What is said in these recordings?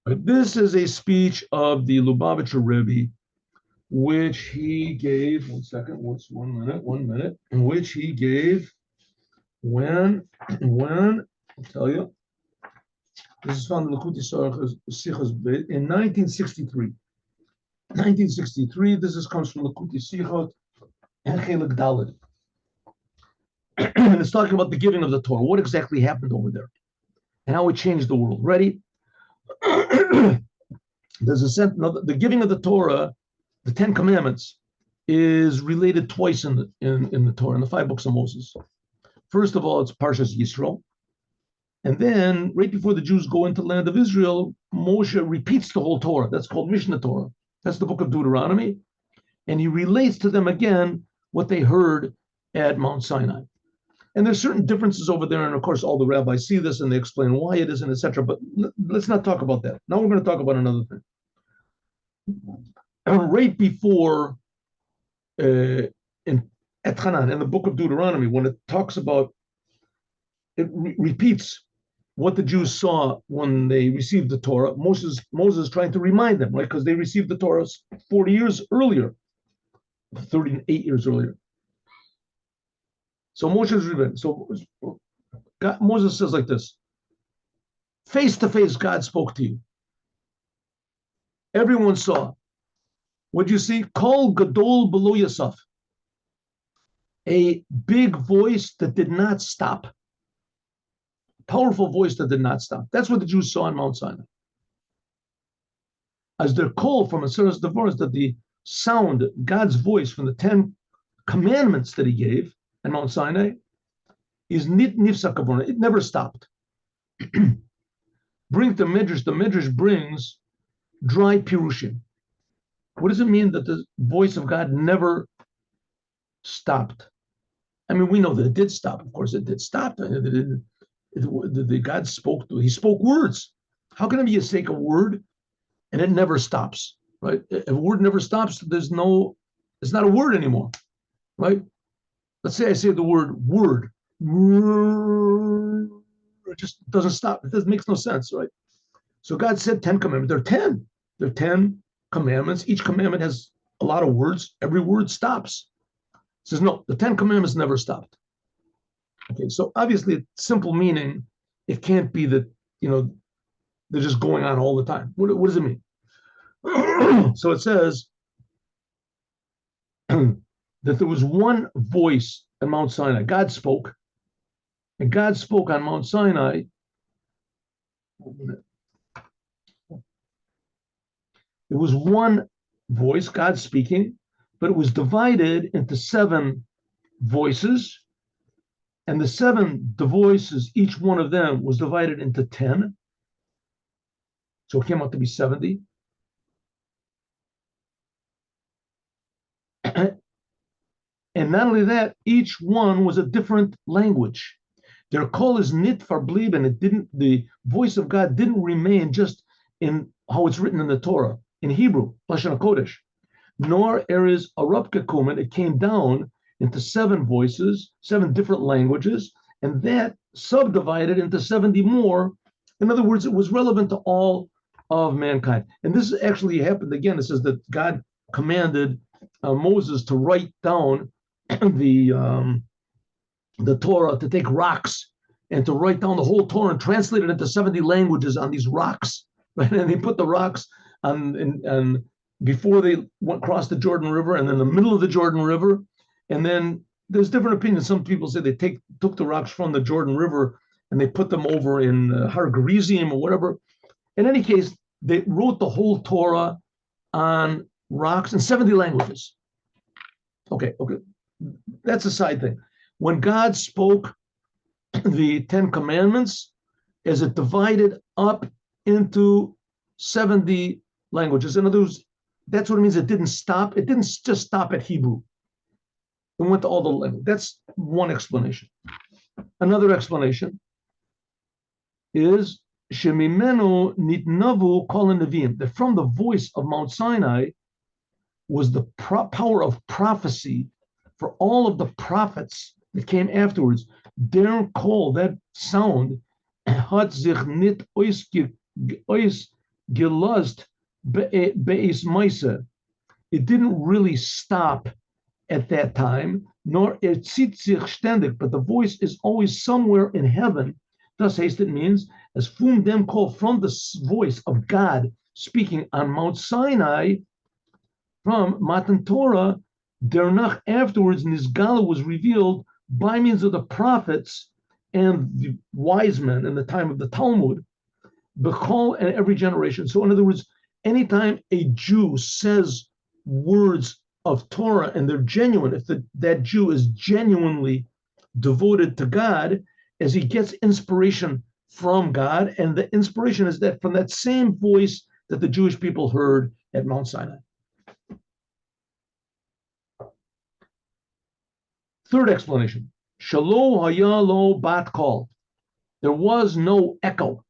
But this is a speech of the Lubavitcher Rebbe, which he gave, one minute, in which he gave when, I'll tell you, this is found in Likutei Sichos in 1963. 1963, this comes from Likutei Sichot and Chelik Dalet. And it's talking about the giving of the Torah. What exactly happened over there and how it changed the world. Ready? There's a sense, the giving of the Torah, the Ten Commandments, is related twice in the Torah, in the 5 books of Moses. First of all, it's Parshas Yisro. And then, right before the Jews go into the land of Israel, Moshe repeats the whole Torah. That's called Mishnah Torah. That's the book of Deuteronomy. And he relates to them again what they heard at Mount Sinai. And there's certain differences over there. And of course, all the rabbis see this and they explain why it isn't, etc. But let's not talk about that. Now we're going to talk about another thing. Right before, at Hanan, in the book of Deuteronomy, when it talks about, it repeats what the Jews saw when they received the Torah. Moses trying to remind them, right? Because they received the Torah 40 years earlier, 38 years earlier. So Moses says like this: face to face, God spoke to you. Everyone saw. What do you see? Kol gadol below Yasaf. A big voice that did not stop. Powerful voice that did not stop. That's what the Jews saw on Mount Sinai. As their call from Aseres Devarim, that the sound, God's voice from the 10 commandments that he gave at Mount Sinai, is nit nifsak kavona. It never stopped. Bring the Midrash brings dry pirushim. What does it mean that the voice of God never stopped? I mean, we know that it did stop. Of course, it did stop. God spoke. He spoke words. How can it be a sake of word and it never stops? Right? If a word never stops, it's not a word anymore. Right? Let's say I say the word word. It just doesn't stop. It makes no sense, right? So God said 10 commandments. They're 10. They're 10 commandments. Each commandment has a lot of words. Every word stops. It says, no, the 10 commandments never stopped. Okay, so obviously, simple meaning, it can't be that, they're just going on all the time. What does it mean? So it says that there was one voice at Mount Sinai. God spoke, and God spoke on Mount Sinai. It was one voice, God speaking, but it was divided into 7 voices. And the voices, each one of them was divided into 10. So it came out to be 70. And not only that, each one was a different language. Their call is nit farblib, and the voice of God didn't remain just in how it's written in the Torah, in Hebrew, Lashon HaKodesh, nor eres arab kekumen. It came down into 7 voices, 7 different languages, and that subdivided into 70 more. In other words, it was relevant to all of mankind. And this actually happened again. It says that God commanded Moses to write down the Torah, to take rocks and to write down the whole Torah and translate it into 70 languages on these rocks. Right? And they put the rocks on before they across the Jordan River, and then the middle of the Jordan River. And then there's different opinions. Some people say they took the rocks from the Jordan River and they put them over in Har Gerizim or whatever. In any case, they wrote the whole Torah on rocks in 70 languages. Okay. That's a side thing. When God spoke the 10 commandments, as it divided up into 70 languages. In other words, that's what it means. It didn't stop. It didn't just stop at Hebrew. It went to all the languages. That's one explanation. Another explanation is Shemimenu nitnavu kol neviim, that from the voice of Mount Sinai was the power of prophecy for all of the prophets that came afterwards. Their call, that sound, hat sich nit ois gelust be'es maisa. It didn't really stop at that time, nor erzieht sich ständig, but the voice is always somewhere in heaven. Das heißt, it means, as from them call, from the voice of God speaking on Mount Sinai, from Matan Torah, Dernach afterwards, Nizgala was revealed by means of the prophets and the wise men in the time of the Talmud, Bechol and every generation. So, in other words, anytime a Jew says words of Torah and they're genuine, if that Jew is genuinely devoted to God, as he gets inspiration from God, and the inspiration is that from that same voice that the Jewish people heard at Mount Sinai. Third explanation, Shalo haya lo bat kol. There was no echo.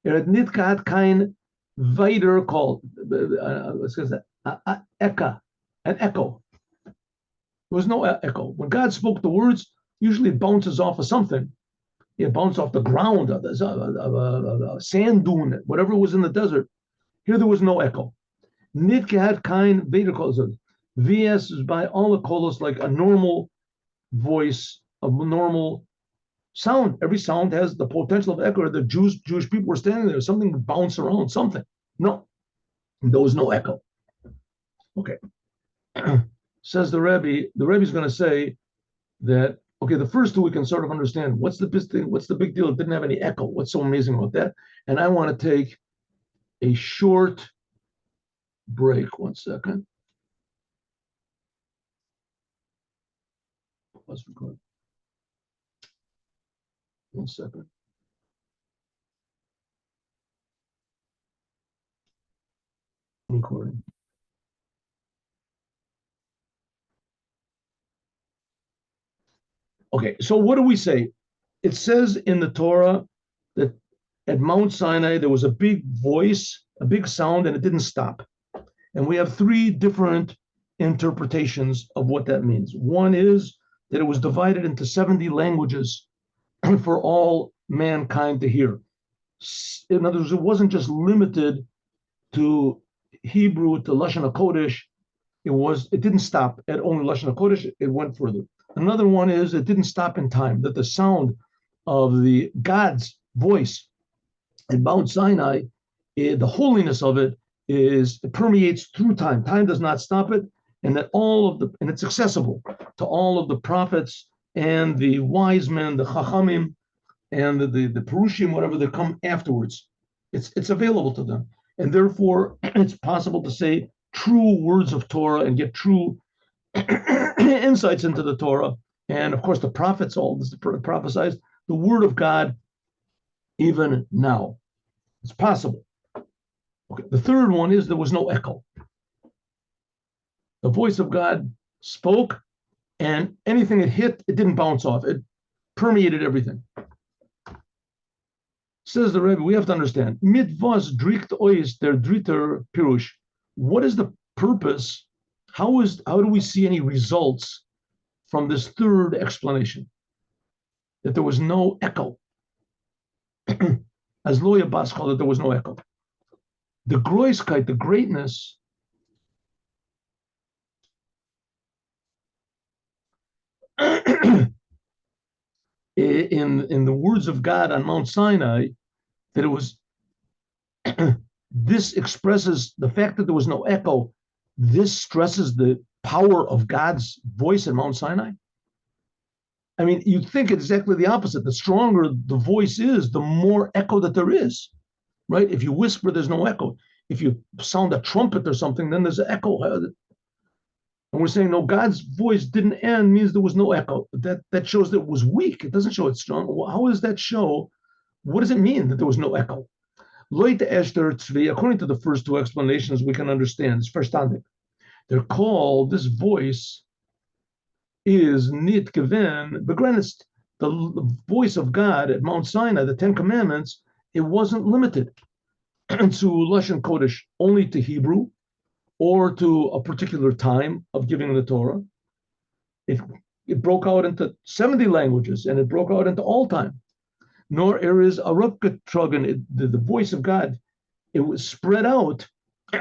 Nitkat kein weiter call. Eka, an echo. There was no echo. When God spoke the words, usually it bounces off of something. It bounces off the ground, a sand dune, whatever was in the desert. Here there was no echo. Nitkat kein weiter call. VS is by all the kolos like a normal voice, a normal sound. Every sound has the potential of echo. The Jewish people were standing there, something would bounce around, something. No, there was no echo. Okay. Says the Rebbe is going to say that, okay, the first two we can sort of understand. What's the big deal? It didn't have any echo. What's so amazing about that? And I want to take a short break. 1 second. Let's record. 1 second. Recording. Okay, so what do we say? It says in the Torah that at Mount Sinai there was a big voice, a big sound, and it didn't stop. And we have three different interpretations of what that means. One is that it was divided into 70 languages for all mankind to hear. In other words, it wasn't just limited to Hebrew, to Lashon HaKodesh. It didn't stop at only Lashon HaKodesh, it went further. Another one is it didn't stop in time, that the sound of the God's voice at Mount Sinai, the holiness of it permeates through time. Time does not stop it, and that and it's accessible to all of the prophets and the wise men, the Chachamim, and the Perushim, whatever they come afterwards. It's available to them. And therefore, it's possible to say true words of Torah and get true insights into the Torah. And of course, the prophets all this prophesied the word of God even now. It's possible. Okay. The third one is there was no echo. The voice of God spoke, and anything it hit, it didn't bounce off. It permeated everything. Says the Rebbe, we have to understand. Mitvas drikt ois der dritter pirush. What is the purpose? How do we see any results from this third explanation? That there was no echo. As Loya Bas called it, there was no echo. The Groiskeit, the greatness, in the words of God on Mount Sinai, that it was, this expresses the fact that there was no echo. This stresses the power of God's voice at Mount Sinai. I mean, you'd think exactly the opposite. The stronger the voice is, the more echo that there is, right? If you whisper, there's no echo. If you sound a trumpet or something, then there's an echo. And we're saying, no, God's voice didn't end, means there was no echo. That shows that it was weak. It doesn't show it's strong. How does that show? What does it mean that there was no echo? According to the first two explanations, we can understand. It's verstandig. They're called, this voice is nit gewen begrenzt. The voice of God at Mount Sinai, the Ten Commandments, it wasn't limited to Lashon Kodesh, only to Hebrew, or to a particular time of giving the Torah. It broke out into 70 languages, and it broke out into all time. Nor is a Rupka Trogan, the voice of God it was spread out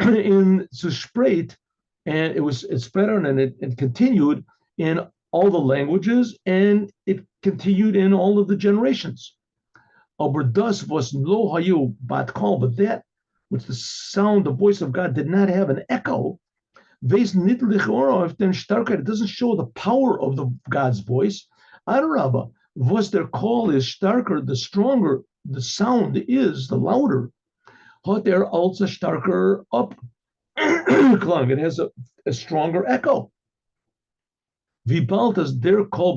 in zu sprayed, and it spread out and it continued in all the languages, and it continued in all of the generations. Aber das was lo hayu bat kol, but that which the sound, the voice of God did not have an echo, it doesn't show the power of the God's voice. Adarabba, was their call is starker, the stronger the sound is, the louder. Hot there also starker up klang. It has a stronger echo. Vibaltas their call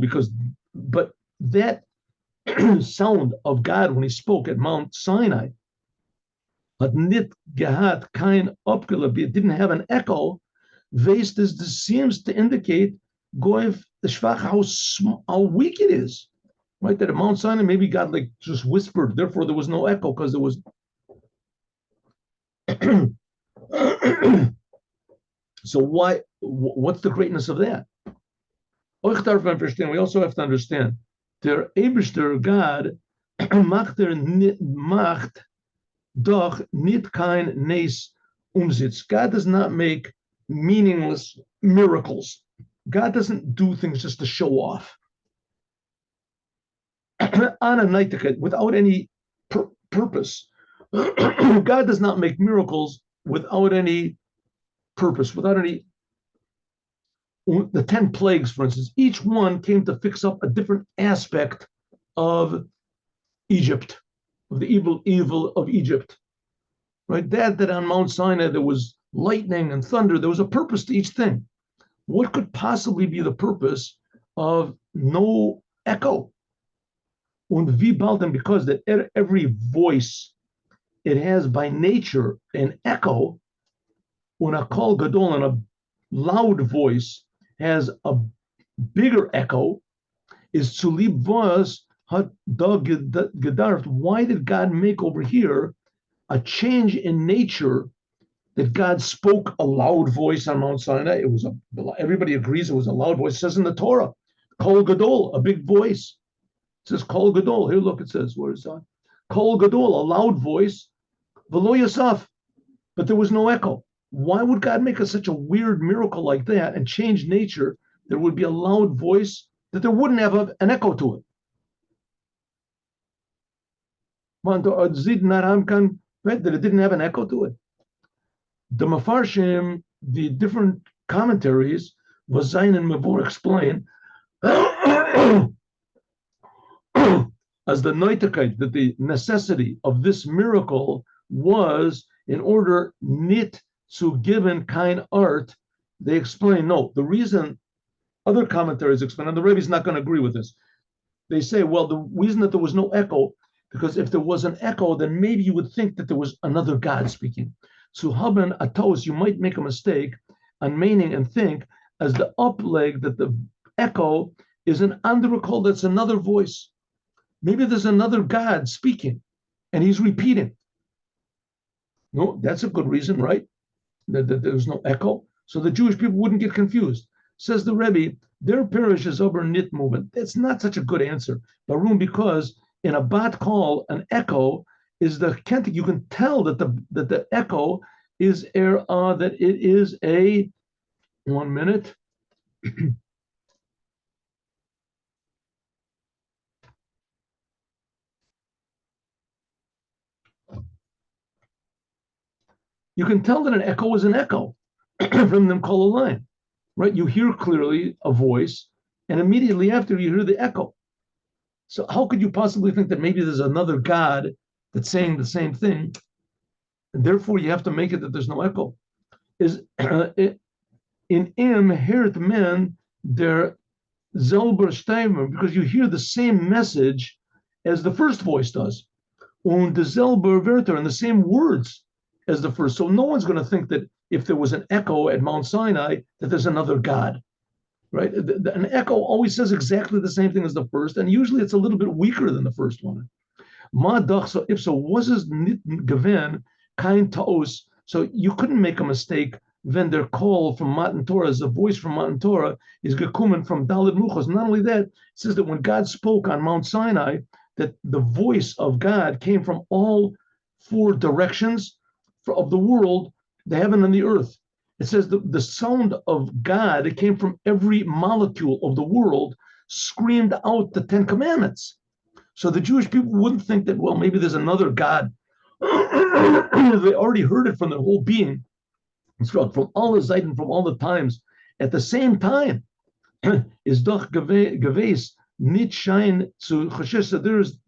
but that sound of God when he spoke at Mount Sinai, had nit gehad kein upgelab, it didn't have an echo. This seems to indicate goiv the shvach how weak it is, right? That at Mount Sinai maybe God like just whispered, therefore there was no echo because there was. So why? What's the greatness of that? We also have to understand der Eibishter God macht doch nit kein Nes umsitz. God does not make meaningless miracles. God doesn't do things just to show off. Without any purpose. God does not make miracles without any purpose, without any. The 10 plagues, for instance, each one came to fix up a different aspect of Egypt, of the evil of Egypt. Right? That on Mount Sinai there was lightning and thunder. There was a purpose to each thing. What could possibly be the purpose of no echo? Und wie bald, and because that every voice, it has by nature an echo. When a kol gadol, and a loud voice has a bigger echo, is to lieb was hat da gedarft. Why did God make over here a change in nature? That God spoke a loud voice on Mount Sinai. Everybody agrees it was a loud voice. It says in the Torah, Kol Gadol, a big voice. It says Kol Gadol. Here, look, it says, where is that? Kol Gadol, a loud voice. V'lo Yasaf, but there was no echo. Why would God make such a weird miracle like that and change nature? There would be a loud voice that there wouldn't have an echo to it. That it didn't have an echo to it. The Mefarshim, the different commentaries, Vazayin and Mavur explain as the noitakite, that the necessity of this miracle was in order nit to given kind art. They explain, no, the reason, other commentaries explain, and the Rebbe is not going to agree with this. They say, well, the reason that there was no echo, because if there was an echo, then maybe you would think that there was another God speaking. So haben atos, you might make a mistake on meaning and think as the up leg that the echo is an androkol, that's another voice. Maybe there's another God speaking and he's repeating. No, that's a good reason, right? That there was no echo. So the Jewish people wouldn't get confused. Says the Rebbe, their parish is over nit movement. That's not such a good answer, Barum, because in a bat call, an echo is the kentik. You can tell that the echo is that it is a 1 minute. You can tell that an echo is an echo from them call a line, right? You hear clearly a voice, and immediately after you hear the echo. So how could you possibly think that maybe there's another God that's saying the same thing? And therefore, you have to make it that there's no echo. Is in im heert men der selber Stimme, because you hear the same message as the first voice does, und the selber Wörter, and the same words as the first. So no one's going to think that if there was an echo at Mount Sinai, that there's another God, right? An echo always says exactly the same thing as the first, and usually it's a little bit weaker than the first one. Ma dach, so if so, was es nit gewen kein taos, so you couldn't make a mistake when their call from Matan Torah, the voice from Matan Torah, is gekumen from Dalit Luchos. Not only that, it says that when God spoke on Mount Sinai, that the voice of God came from all 4 directions, of the world, the heaven and the earth. It says the sound of God, it came from every molecule of the world, screamed out the Ten Commandments. So the Jewish people wouldn't think that, well, maybe there's another God. They already heard it from their whole being, from all the Zeit and from all the times. At the same time, is doch geweest nicht schein zu chashish. There's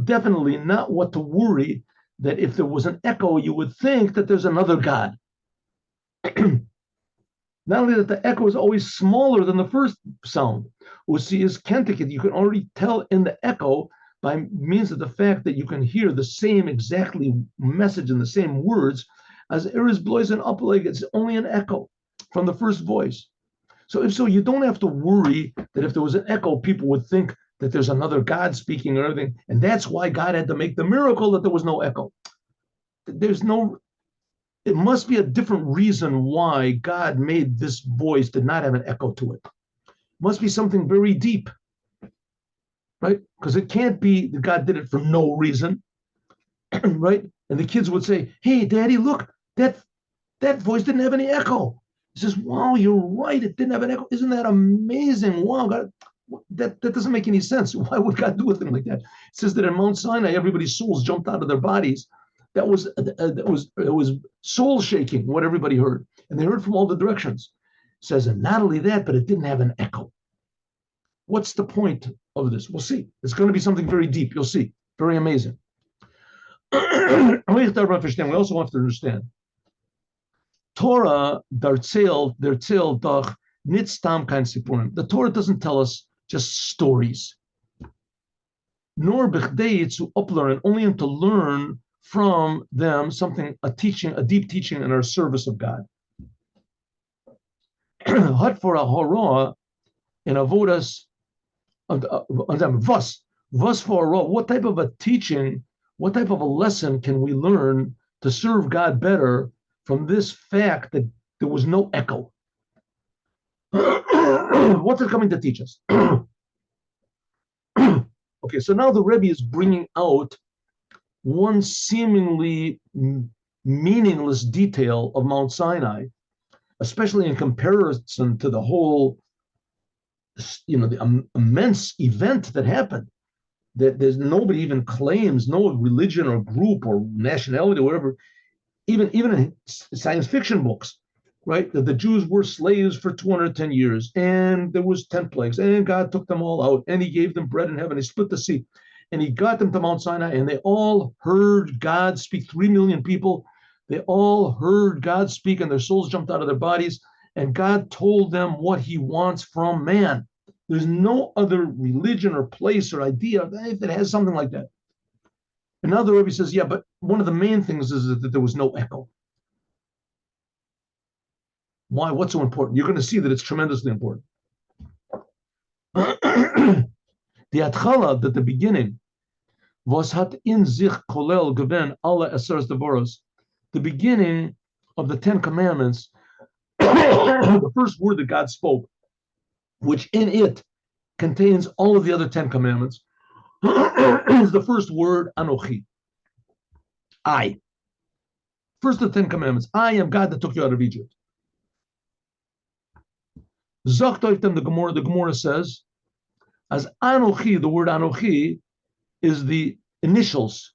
definitely not what to worry that if there was an echo, you would think that there's another God. Not only that the echo is always smaller than the first sound, Usi is kentikit. You can already tell in the echo by means of the fact that you can hear the same exactly message in the same words as Eris blois and Upleg. It's only an echo from the first voice. So if so, you don't have to worry that if there was an echo, people would think that there's another God speaking or everything. And that's why God had to make the miracle that there was no echo. It must be a different reason why God made this voice did not have an echo to it. It must be something very deep, right? Because it can't be that God did it for no reason, right? And the kids would say, "Hey, Daddy, look, that voice didn't have any echo." He says, "Wow, you're right. It didn't have an echo. Isn't that amazing? Wow, God, that doesn't make any sense. Why would God do a thing like that?" It says that in Mount Sinai, everybody's souls jumped out of their bodies. It was soul shaking what everybody heard, and they heard from all the directions. It says, and not only that, but it didn't have an echo. What's the point of this? We'll see. It's going to be something very deep. You'll see. Very amazing. We also have to understand. Torah, der zählt doch nicht stam kein sipurim. The Torah doesn't tell us just stories. Nor bechdei zu uplearn, only to learn from them something, a deep teaching in our service of God. Hut for a horror in avodas, was for a what type of a teaching, what type of a lesson can we learn to serve God better from this fact that there was no echo? What's it coming to teach us? Okay, so now the Rebbe is bringing out one seemingly meaningless detail of Mount Sinai, especially in comparison to the whole, the immense event that happened. That there's nobody even claims, no religion or group or nationality or whatever, even in science fiction books, right? That the Jews were slaves for 210 years, and there was 10 plagues, and God took them all out, and He gave them bread in heaven. He split the sea. And He got them to Mount Sinai, and they all heard God speak. 3 million people, they all heard God speak, and their souls jumped out of their bodies. And God told them what He wants from man. There's no other religion or place or idea that has something like that. And now the Rebbe says, yeah, but one of the main things is that there was no echo. Why? What's so important? You're going to see that it's tremendously important. The Atchala, that the beginning, was hat in sich kolel gewen alle eseres devoros. The beginning of the 10 Commandments, the first word that God spoke, which in it contains all of the other 10 Commandments, is the first word, Anochi. I. First of the 10 Commandments. I am God that took you out of Egypt. Zachtoitem, the Gemara says, as Anochi, the word Anochi, is the initials.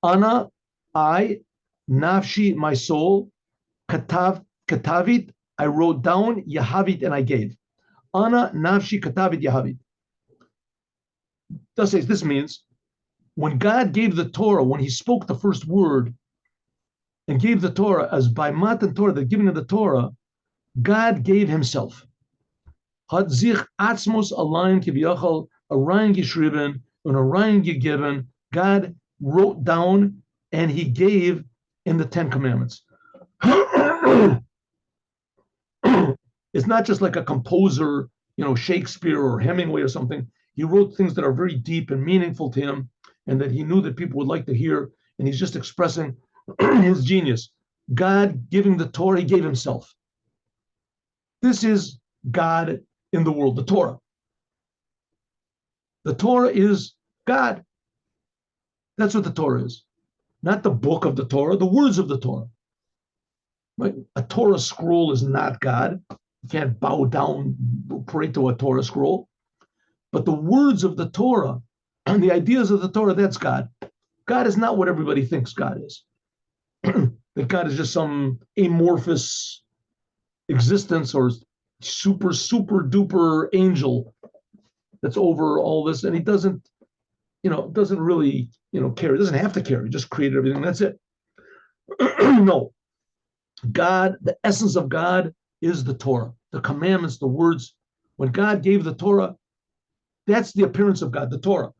Ana, I, Nafshi, my soul, Katavit, I wrote down, Yahavit, and I gave. Ana, Nafshi, Katavit, Yahavit. This means when God gave the Torah, when He spoke the first word and gave the Torah, as by Matan Torah, the giving of the Torah, God gave Himself. Hat sich atzmos allein kiviyachal, a rein geschrieben, and a rein gegeben. God wrote down and He gave in the 10 Commandments. It's not just like a composer, Shakespeare or Hemingway or something. He wrote things that are very deep and meaningful to him, and that He knew that people would like to hear, and He's just expressing His genius. God giving the Torah, He gave Himself. This is God in the world, the Torah. The Torah is God. That's what the Torah is. not the book of the Torah, the words of the Torah. Right? A Torah scroll is not God. You can't bow down, pray to a Torah scroll. But the words of the Torah and the ideas of the Torah, that's God. God is not what everybody thinks God is. That God is just some amorphous existence or super duper angel that's over all this, and he doesn't really care. He doesn't have to care. He just created everything. That's it. No, God, the essence of God is the Torah, the commandments, the words. When God gave the Torah, that's the appearance of God, the Torah.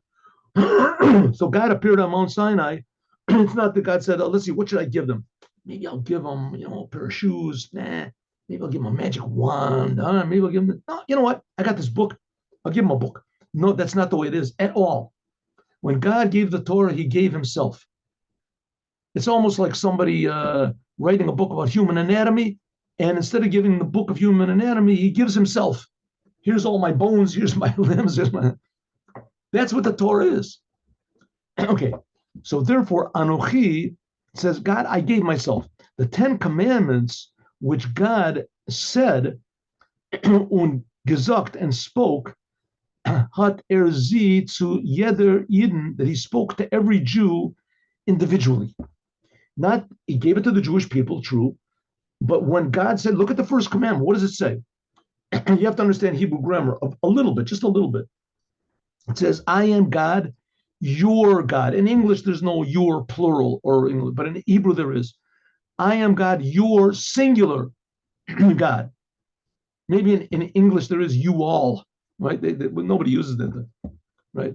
So God appeared on Mount Sinai. It's not that God said, "Oh, let's see, what should I give them? Maybe I'll give them, a pair of shoes. Nah, maybe I'll give them a magic wand. Maybe I'll give them. No, you know what? I got this book. I'll give them a book." No, that's not the way it is at all. When God gave the Torah, he gave himself. It's almost like somebody writing a book about human anatomy, and instead of giving the book of human anatomy, he gives himself. Here's all my bones, here's my limbs, That's what the Torah is. Okay, so therefore, Anochi says, God, I gave myself. The 10 Commandments, which God said, und gesagt and spoke, hat sie zu jeder Yidden, that he spoke to every Jew individually. Not, he gave it to the Jewish people, true, but when God said, look at the first commandment, what does it say? You have to understand Hebrew grammar a little bit, just a little bit. It says, I am God, your God. In English, there's no your plural or English, but in Hebrew there is. I am God, your singular God. Maybe in English there is you all, right? Nobody uses that, right?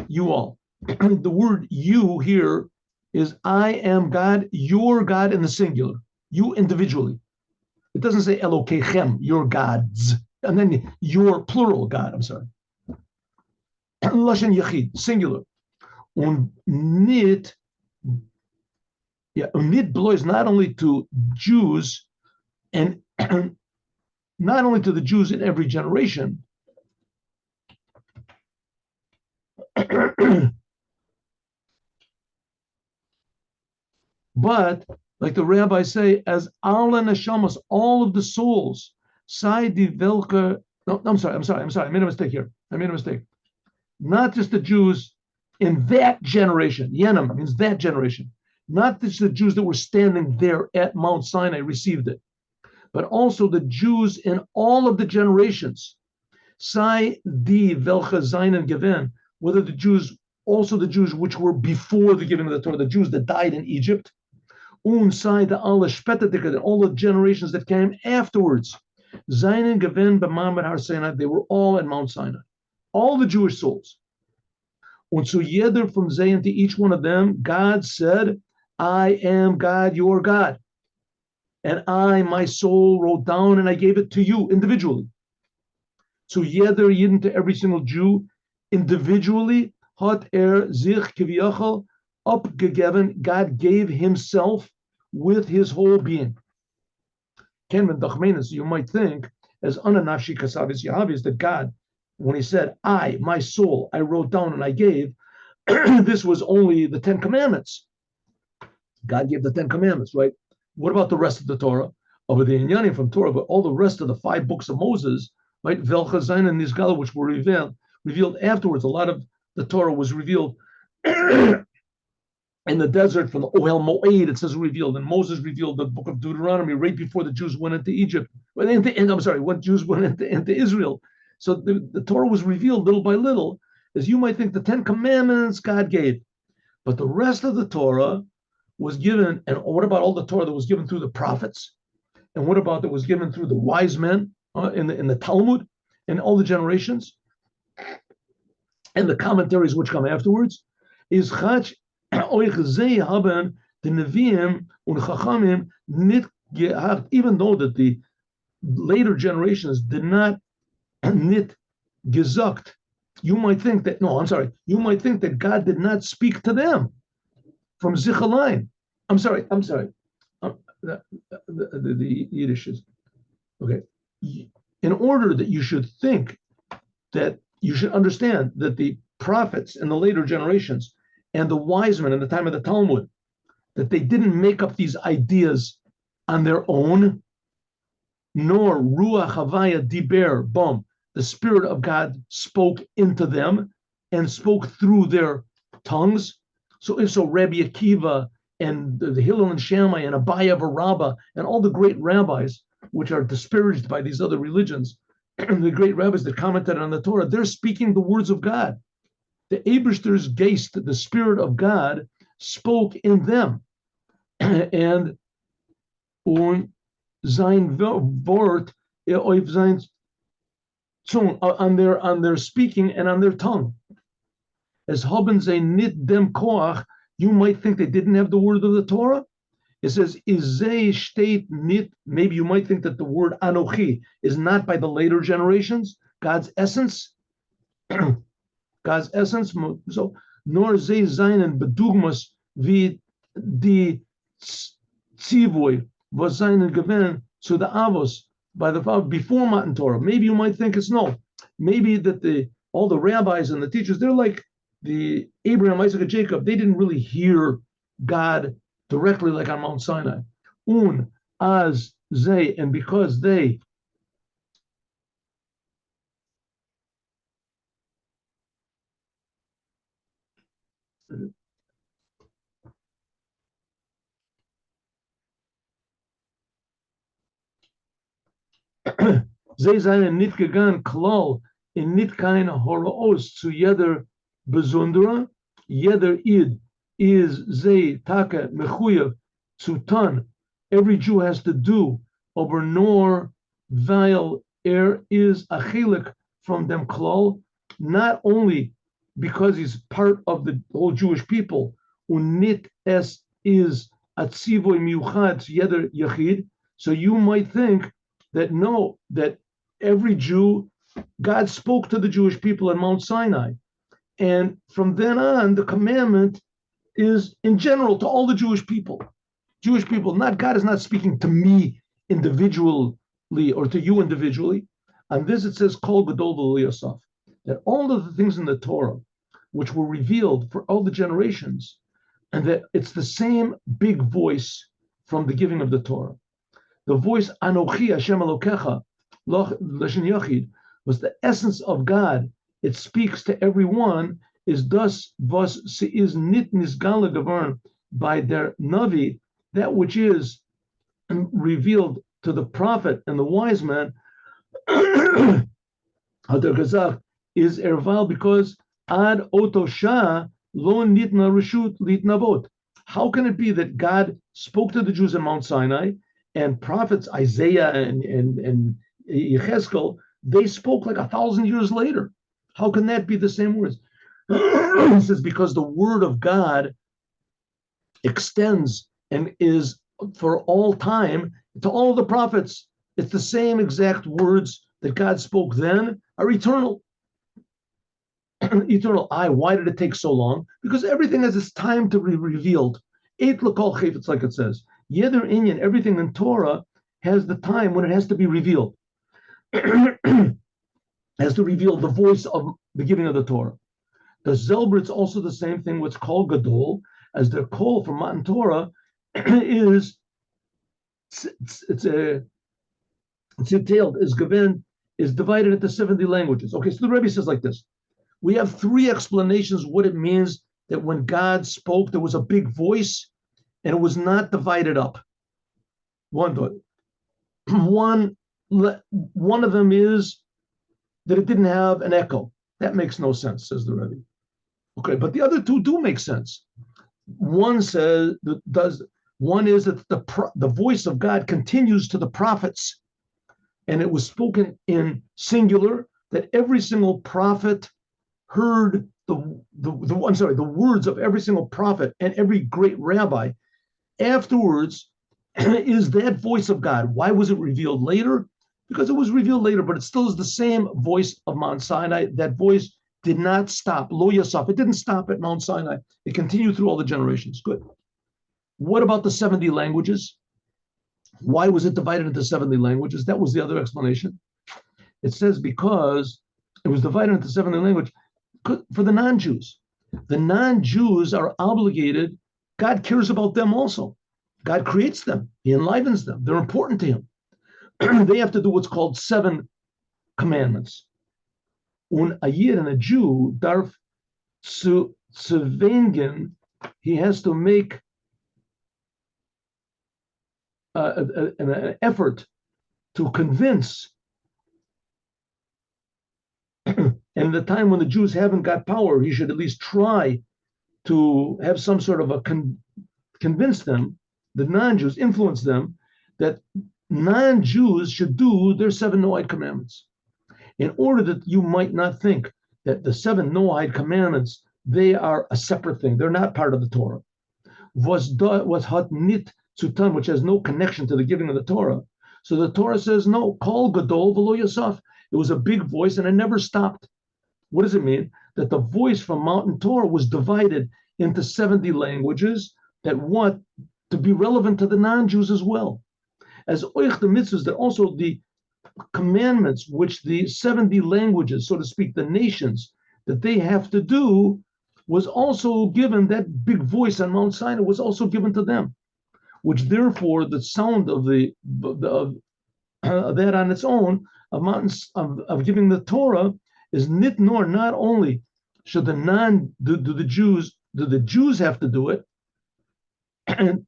You all. The word you here is I am God, your God in the singular, you individually. It doesn't say Elokechem, your gods, and then your plural God, I'm sorry. Lashon Yachid, singular. Nit blows not only to Jews and not only to the Jews in every generation, but like the rabbis say, as Arla Neshamas, all of the souls, Sai di Velka. No, I'm sorry. I made a mistake here. Not just the Jews in that generation. Yenim means that generation. Not just the Jews that were standing there at Mount Sinai received it, but also the Jews in all of the generations. Sai di Velcha Zain and Geven, whether the Jews, also the Jews which were before the giving of the Torah, the Jews that died in Egypt, Sai the Allah Shpetadik, and all the generations that came afterwards. Zain and Geven b'Mamad Har Sinai, they were all at Mount Sinai. All the Jewish souls. And so yeder from Zayin to each one of them, God said, I am God, your God. And I, my soul, wrote down and I gave it to you individually. So yeder yidden to every single Jew individually, hat zich kiviyachal upgegeben, God gave himself with his whole being. Kenman Dachmenis, you might think, as Ananashi Kasavis Yahavis, that God, when he said, I, my soul, I wrote down and I gave, this was only the 10 Commandments. God gave the 10 Commandments, right? What about the rest of the Torah? Over the Inyanim from Torah, but all the rest of the 5 books of Moses, right? Velcha Zayin and Nizgal, which were revealed afterwards. A lot of the Torah was revealed in the desert from the Ohel Moed, it says revealed, and Moses revealed the book of Deuteronomy right before the Jews went into Egypt. When Jews went into Israel. So the Torah was revealed little by little, as you might think the 10 Commandments God gave. But the rest of the Torah was given, and what about all the Torah that was given through the prophets? And what about that was given through the wise men in the Talmud, and all the generations? And the commentaries which come afterwards, is Chach haben the Nevi'im und Chachamim nit gehabt, even though that the later generations did not nit gesagt. You might think that, you might think that God did not speak to them from Zichalayim. I'm sorry. The Yiddish is, okay. In order that you should think that you should understand that the prophets in the later generations and the wise men in the time of the Talmud, that they didn't make up these ideas on their own, nor Ruach Havaya Diber Bom, the Spirit of God spoke into them and spoke through their tongues. So if so, Rabbi Akiva and the Hillel and Shammai and Abaye Barabba and all the great rabbis, which are disparaged by these other religions, and the great rabbis that commented on the Torah, they're speaking the words of God. The Ebershter's Geist, the Spirit of God, spoke in them. And sein Wort auf sein Zung, on their speaking and on their tongue. As haben sie nit dem Koach, you might think they didn't have the word of the Torah. It says, Izei steht nit, maybe you might think that the word Anochi is not by the later generations, God's essence. God's essence. So, nor ze seinen Bedugmas wie die Tzivui was seinen Gewinn to the Avos by the father before Matan Torah. Maybe you might think it's no. Maybe that all the rabbis and the teachers, they're like the Abraham, Isaac, and Jacob. They didn't really hear God directly like on Mount Sinai. As they, and because they sie seien nicht gegangen klal in nicht keine Horoos zu jeder besondere, jeder Id is ze taka mechuyev zu tun. Every Jew has to do, aber nor weil is a chilik from them klal, not only because he's part of the whole Jewish people, unit es is atzivoy miuchad jeder yachid. So you might think that no, that every Jew, God spoke to the Jewish people at Mount Sinai. And from then on, the commandment is in general to all the Jewish people. Jewish people, not God is not speaking to me individually or to you individually. On this it says, Kol Gadol V'Liyasaf, that all of the things in the Torah, which were revealed for all the generations, and that it's the same big voice from the giving of the Torah. The voice Anochi Hashem Elokecha L'Shen Yachid was the essence of God. It speaks to everyone. Is thus was is nit nisgala gavern by their navi, that which is revealed to the prophet and the wise man. Is erval because ad otosha lo nitna reshut litnavot. How can it be that God spoke to the Jews in Mount Sinai and prophets Isaiah and Yechezkel, they spoke like 1,000 years later? How can that be the same words? It says because the word of God extends and is for all time to all the prophets. It's the same exact words that God spoke then are eternal. Eternal. Why did it take so long? Because everything has its time to be revealed. Eight l'kol chayfetz, like it says. Yeder inyan, everything in Torah has the time when it has to be revealed. Has to reveal the voice of the giving of the Torah. The Zelbrit's also the same thing. What's called Gadol, as their call from Matan Torah is detailed, is given, is divided into 70 languages. Okay, so the Rebbe says like this: we have three explanations what it means that when God spoke, there was a big voice, and it was not divided up. One of them is that it didn't have an echo. That makes no sense, says the Rebbe. Okay, but the other two do make sense. One is that the voice of God continues to the prophets, and it was spoken in singular, that every single prophet heard the words of every single prophet and every great rabbi. Afterwards is that voice of God. Why was it revealed later? Because it was revealed later, but it still is the same voice of Mount Sinai. That voice did not stop. Lo Yasaf. It didn't stop at Mount Sinai. It continued through all the generations. Good. What about the 70 languages? Why was it divided into 70 languages? That was the other explanation. It says because it was divided into 70 languages for the non-Jews. The non-Jews are obligated, God cares about them also. God creates them. He enlivens them. They're important to him. They have to do what's called 7 commandments. A Yid and a Jew darf zu wengen, he has to make an effort to convince. And the time when the Jews haven't got power, he should at least try to have some sort of a convince them, the non-Jews, influence them, that non-Jews should do their 7 Noahide commandments. In order that you might not think that the 7 Noahide commandments, they are a separate thing. They're not part of the Torah. Was hat nit zutan, which has no connection to the giving of the Torah. So the Torah says, no, kol gadol v'lo yasaf. It was a big voice and it never stopped. What does it mean? That the voice from Mountain Torah was divided into 70 languages that want to be relevant to the non-Jews as well. As oich the mitzvahs, that also the commandments, which the 70 languages, so to speak, the nations, that they have to do, was also given, that big voice on Mount Sinai was also given to them, which therefore the sound of that on its own, of mountains of giving the Torah, is nit nor, not only should the Jews have to do it, and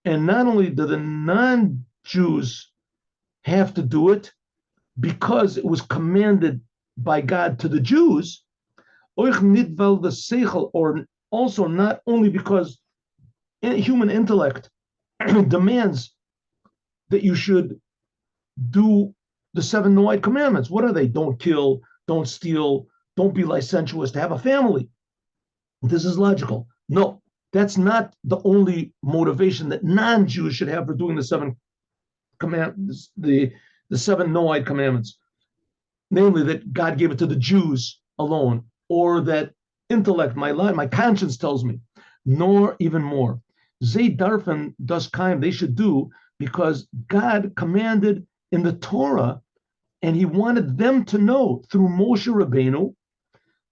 not only do the non-Jews have to do it because it was commanded by God to the Jews, or also not only because human intellect demands that you should do the 7 Noahide commandments. What are they? Don't kill, don't steal, don't be licentious, to have a family. This is logical. No, that's not the only motivation that non-Jews should have for doing the 7 commandments, the 7 Noahide commandments. Namely, that God gave it to the Jews alone, or that intellect, my conscience tells me, nor even more. Zay darfen das kaim, they should do, because God commanded in the Torah, and he wanted them to know through Moshe Rabbeinu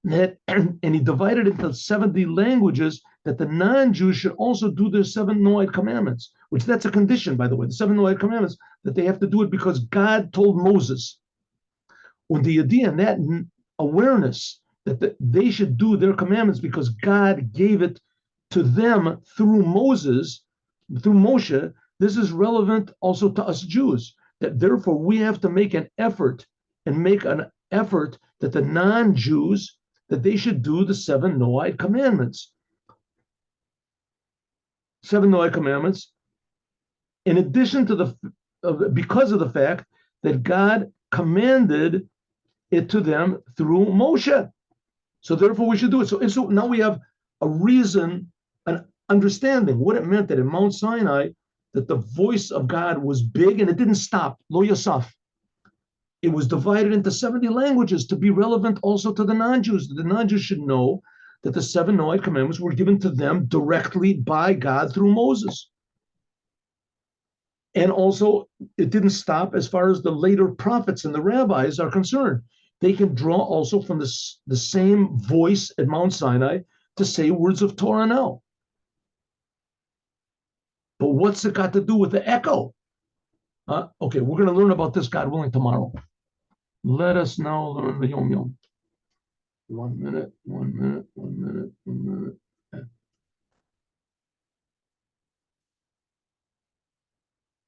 that, and he divided into 70 languages, that the non-Jews should also do their 7 Noahide commandments, which that's a condition, by the way, the 7 Noahide commandments, that they have to do it because God told Moses. And the idea and that awareness that they should do their commandments because God gave it to them through Moses, through Moshe, this is relevant also to us Jews, that therefore we have to make an effort that the non-Jews, that they should do the 7 Noahide commandments. 7 Noahide commandments, in addition to because of the fact that God commanded it to them through Moshe. So therefore we should do it. So now we have a reason, an understanding what it meant that in Mount Sinai, that the voice of God was big and it didn't stop, lo yasaf. It was divided into 70 languages to be relevant also to the non-Jews. The non-Jews should know that the 7 Noahide commandments were given to them directly by God through Moses. And also, it didn't stop as far as the later prophets and the rabbis are concerned. They can draw also from the same voice at Mount Sinai to say words of Torah now. But what's it got to do with the echo? Okay, we're going to learn about this, God willing, tomorrow. Let us now learn the Yom Yom. 1 minute, 1 minute, 1 minute, 1 minute.